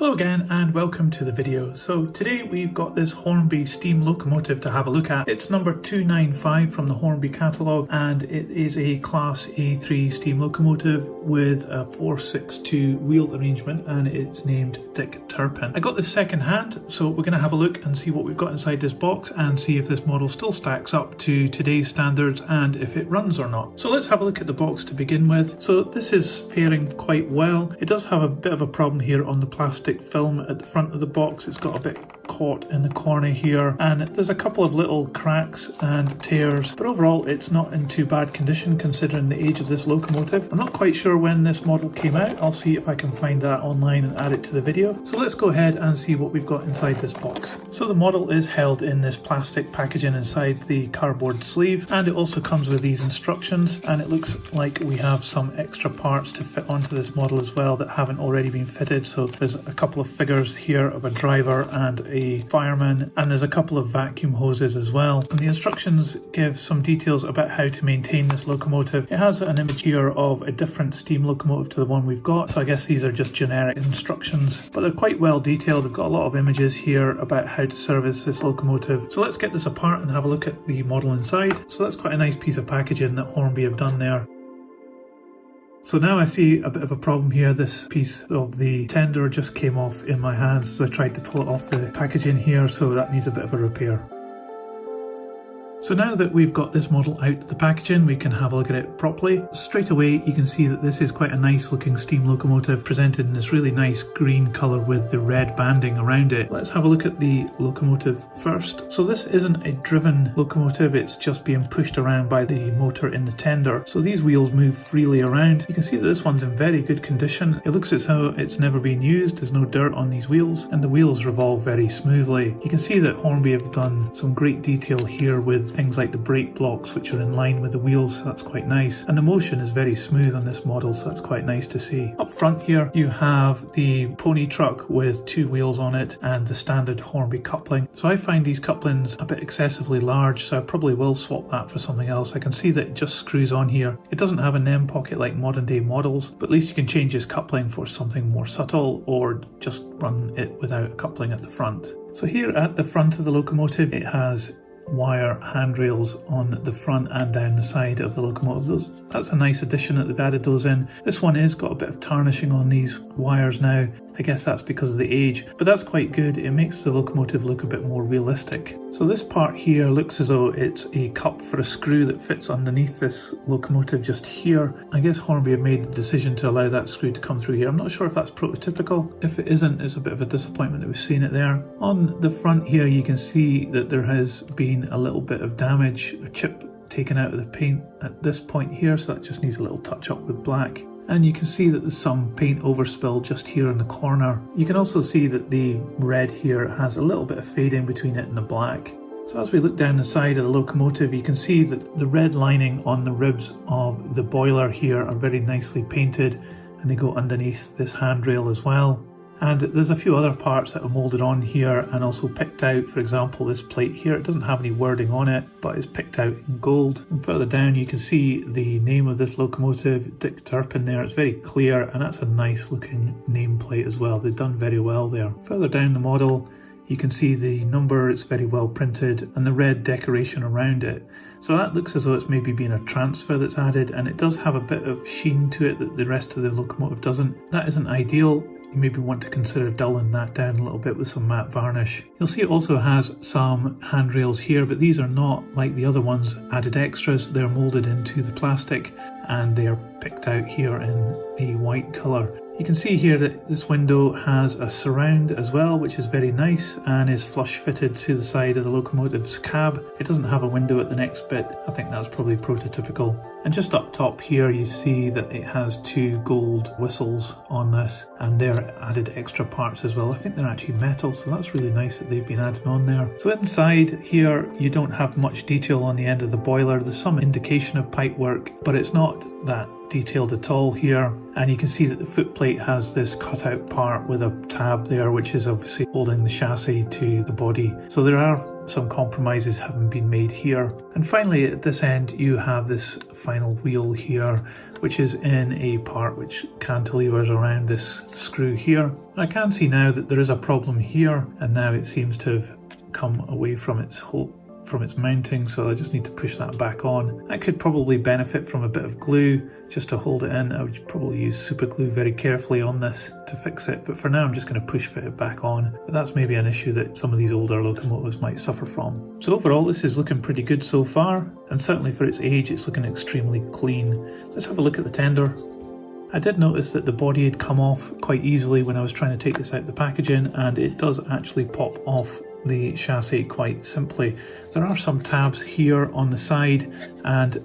Hello again and welcome to the video. So today we've got this Hornby steam locomotive to have a look at. It's number 295 from the Hornby catalogue and it is a class A3 steam locomotive with a 462 wheel arrangement and it's named Dick Turpin. I got this second hand, so we're going to have a look and see what we've got inside this box and see if this model still stacks up to today's standards and if it runs or not. So let's have a look at the box to begin with. So this is faring quite well. It does have a bit of a problem here on the plastic film at the front of the box. It's got a bit caught in the corner here and there's a couple of little cracks and tears, but overall it's not in too bad condition considering the age of this locomotive. I'm not quite sure when this model came out. I'll see if I can find that online and add it to the video. So let's go ahead and see what we've got inside this box. So the model is held in this plastic packaging inside the cardboard sleeve, and it also comes with these instructions, and it looks like we have some extra parts to fit onto this model as well that haven't already been fitted. So there's a couple of figures here of a driver and a fireman, and there's a couple of vacuum hoses as well. And the instructions give some details about how to maintain this locomotive. It has an image here of a different steam locomotive to the one we've got, so I guess these are just generic instructions, but they're quite well detailed. They've got a lot of images here about how to service this locomotive. So let's get this apart and have a look at the model inside. So that's quite a nice piece of packaging that Hornby have done there. So now I see a bit of a problem here. This piece of the tender just came off in my hands as I tried to pull it off the packaging here, so that needs a bit of a repair. So now that we've got this model out of the packaging, we can have a look at it properly. Straight away you can see that this is quite a nice looking steam locomotive, presented in this really nice green colour with the red banding around it. Let's have a look at the locomotive first. So this isn't a driven locomotive, it's just being pushed around by the motor in the tender. So these wheels move freely around. You can see that this one's in very good condition. It looks as though it's never been used, there's no dirt on these wheels, and the wheels revolve very smoothly. You can see that Hornby have done some great detail here with things like the brake blocks, which are in line with the wheels, so that's quite nice. And the motion is very smooth on this model, so that's quite nice to see. Up front here you have the pony truck with two wheels on it and the standard Hornby coupling. So I find these couplings a bit excessively large, so I probably will swap that for something else. I can see that it just screws on here. It doesn't have an end pocket like modern day models, but at least you can change this coupling for something more subtle or just run it without a coupling at the front. So here at the front of the locomotive it has wire handrails on the front and down the side of the locomotive. That's a nice addition that they've added those in. This one is got a bit of tarnishing on these wires now. I guess that's because of the age, but that's quite good. It makes the locomotive look a bit more realistic. So this part here looks as though it's a cup for a screw that fits underneath this locomotive just here. I guess Hornby have made the decision to allow that screw to come through here. I'm not sure if that's prototypical. If it isn't, it's a bit of a disappointment that we've seen it there. On the front here you can see that there has been a little bit of damage, a chip taken out of the paint at this point here, so that just needs a little touch up with black. And you can see that there's some paint overspill just here in the corner. You can also see that the red here has a little bit of fading between it and the black. So as we look down the side of the locomotive, you can see that the red lining on the ribs of the boiler here are very nicely painted, and they go underneath this handrail as well. And there's a few other parts that are moulded on here and also picked out. For example, this plate here, it doesn't have any wording on it, but it's picked out in gold. And further down you can see the name of this locomotive, Dick Turpin there. It's very clear, and that's a nice looking nameplate as well. They've done very well there. Further down the model you can see the number, it's very well printed, and the red decoration around it. So that looks as though it's maybe been a transfer that's added, and it does have a bit of sheen to it that the rest of the locomotive doesn't. That isn't ideal. You maybe want to consider dulling that down a little bit with some matte varnish. You'll see it also has some handrails here, but these are not like the other ones added extras. They're moulded into the plastic and they are picked out here in a white colour. You can see here that this window has a surround as well, which is very nice and is flush fitted to the side of the locomotive's cab. It doesn't have a window at the next bit. I think that's probably prototypical. And just up top here you see that it has two gold whistles on this, and they're added extra parts as well. I think they're actually metal, so that's really nice that they've been added on there. So inside here you don't have much detail on the end of the boiler. There's some indication of pipe work, but it's not that detailed at all here. And you can see that the footplate has this cutout part with a tab there, which is obviously holding the chassis to the body. So there are some compromises having been made here. And finally at this end you have this final wheel here which is in a part which cantilevers around this screw here. I can see now that there is a problem here, and now it seems to have come away from its mounting, so I just need to push that back on. I could probably benefit from a bit of glue just to hold it in. I would probably use super glue very carefully on this to fix it, but for now I'm just going to push fit it back on. But that's maybe an issue that some of these older locomotives might suffer from. So overall this is looking pretty good so far, and certainly for its age it's looking extremely clean. Let's have a look at the tender. I did notice that the body had come off quite easily when I was trying to take this out the packaging, and it does actually pop off the chassis quite simply. There are some tabs here on the side, and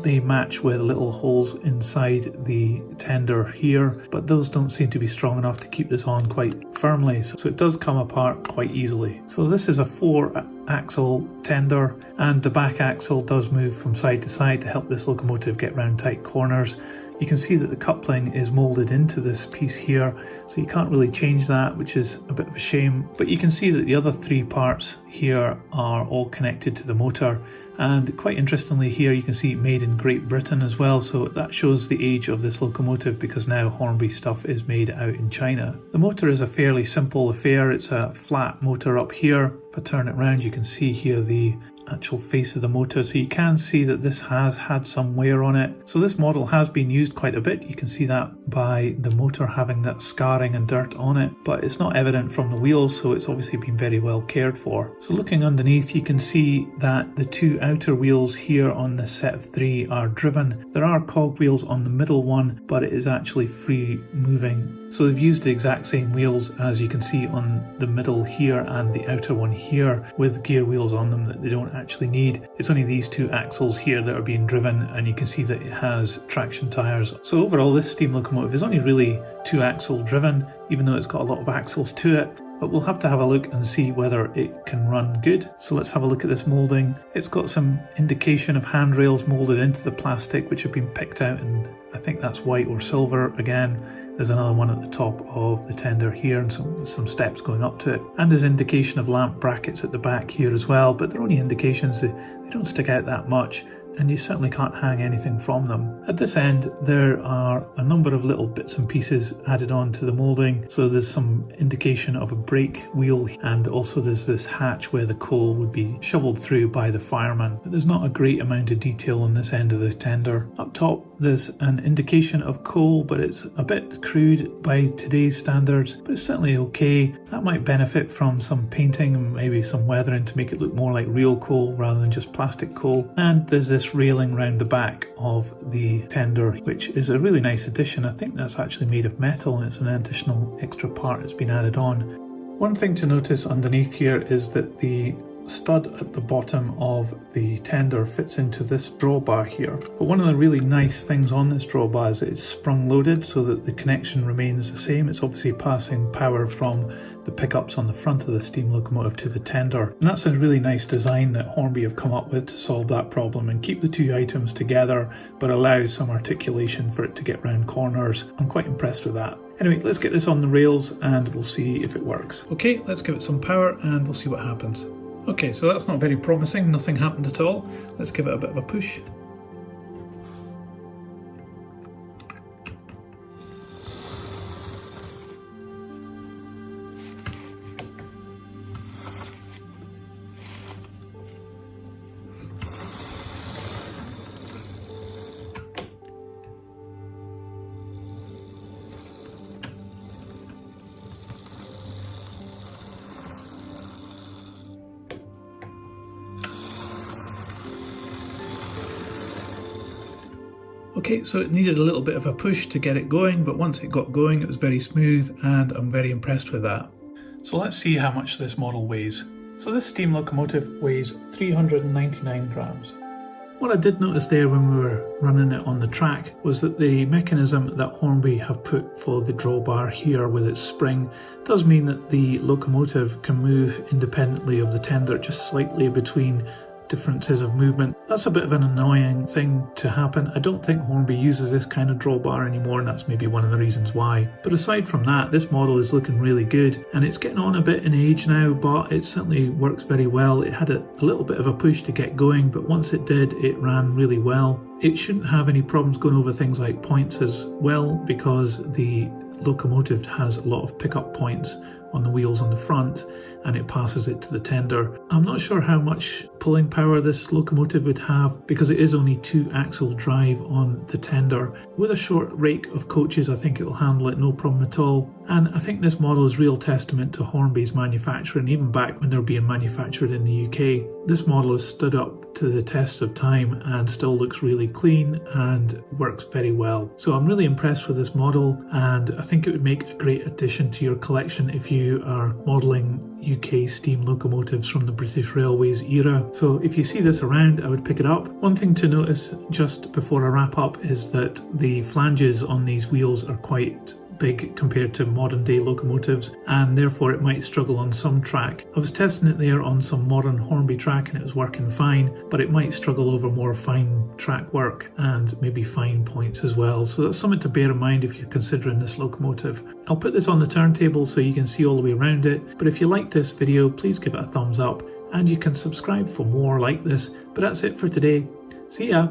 they match with little holes inside the tender here, but those don't seem to be strong enough to keep this on quite firmly, so it does come apart quite easily. So this is a 4-axle tender, and the back axle does move from side to side to help this locomotive get round tight corners. You can see that the coupling is moulded into this piece here, so you can't really change that, which is a bit of a shame. But you can see that the other 3 parts here are all connected to the motor, and quite interestingly here you can see made in Great Britain as well, so that shows the age of this locomotive because now Hornby stuff is made out in China. The motor is a fairly simple affair. It's a flat motor up here. If I turn it around you can see here the actual face of the motor, so you can see that this has had some wear on it. So this model has been used quite a bit. You can see that by the motor having that scarring and dirt on it, but it's not evident from the wheels, so it's obviously been very well cared for. So looking underneath you can see that the 2 outer wheels here on this set of 3 are driven. There are cog wheels on the middle one, but it is actually free moving. So they've used the exact same wheels as you can see on the middle here and the outer one here, with gear wheels on them that they don't actually need. It's only these 2 axles here that are being driven, and you can see that it has traction tyres. So overall this steam locomotive is only really 2-axle driven, even though it's got a lot of axles to it. But we'll have to have a look and see whether it can run good. So let's have a look at this moulding. It's got some indication of handrails moulded into the plastic which have been picked out, and I think that's white or silver again. There's another one at the top of the tender here, and some steps going up to it. And there's indication of lamp brackets at the back here as well, but they're only indications. They don't stick out that much, and you certainly can't hang anything from them. At this end there are a number of little bits and pieces added on to the moulding, so there's some indication of a brake wheel, and also there's this hatch where the coal would be shoveled through by the fireman. But there's not a great amount of detail on this end of the tender. Up top there's an indication of coal, but it's a bit crude by today's standards, but it's certainly okay. That might benefit from some painting and maybe some weathering to make it look more like real coal rather than just plastic coal. And there's this railing round the back of the tender, which is a really nice addition. I think that's actually made of metal, and it's an additional extra part that's been added on. One thing to notice underneath here is that the stud at the bottom of the tender fits into this drawbar here. But one of the really nice things on this drawbar is that it's sprung loaded so that the connection remains the same. It's obviously passing power from the pickups on the front of the steam locomotive to the tender. And that's a really nice design that Hornby have come up with to solve that problem and keep the 2 items together, but allow some articulation for it to get round corners. I'm quite impressed with that. Anyway, let's get this on the rails and we'll see if it works. Okay, let's give it some power and we'll see what happens. Okay, so that's not very promising, nothing happened at all. Let's give it a bit of a push. Okay, so it needed a little bit of a push to get it going, but once it got going it was very smooth, and I'm very impressed with that. So let's see how much this model weighs. So this steam locomotive weighs 399 grams. What I did notice there when we were running it on the track was that the mechanism that Hornby have put for the drawbar here with its spring does mean that the locomotive can move independently of the tender just slightly between differences of movement. That's a bit of an annoying thing to happen. I don't think Hornby uses this kind of drawbar anymore, and that's maybe one of the reasons why. But aside from that, this model is looking really good, and it's getting on a bit in age now, but it certainly works very well. It had a little bit of a push to get going, but once it did, it ran really well. It shouldn't have any problems going over things like points as well, because the Locomotive has a lot of pickup points on the wheels on the front, and it passes it to the tender. I'm not sure how much pulling power this Locomotive would have, because it is only 2-axle drive on the tender. With a short rake of coaches, I think it will handle it no problem at all. And I think this model is real testament to Hornby's manufacturing, even back when they were being manufactured in the UK. This model has stood up to the test of time and still looks really clean and works very well. So I'm really impressed with this model, and I think it would make a great addition to your collection if you are modelling UK steam locomotives from the British Railways era. So if you see this around, I would pick it up. One thing to notice just before I wrap up is that the flanges on these wheels are quite big compared to modern day locomotives, and therefore it might struggle on some track. I was testing it there on some modern Hornby track and it was working fine, but it might struggle over more fine track work and maybe fine points as well. So that's something to bear in mind if you're considering this locomotive. I'll put this on the turntable so you can see all the way around it, but if you like this video, please give it a thumbs up, and you can subscribe for more like this. But that's it for today. See ya!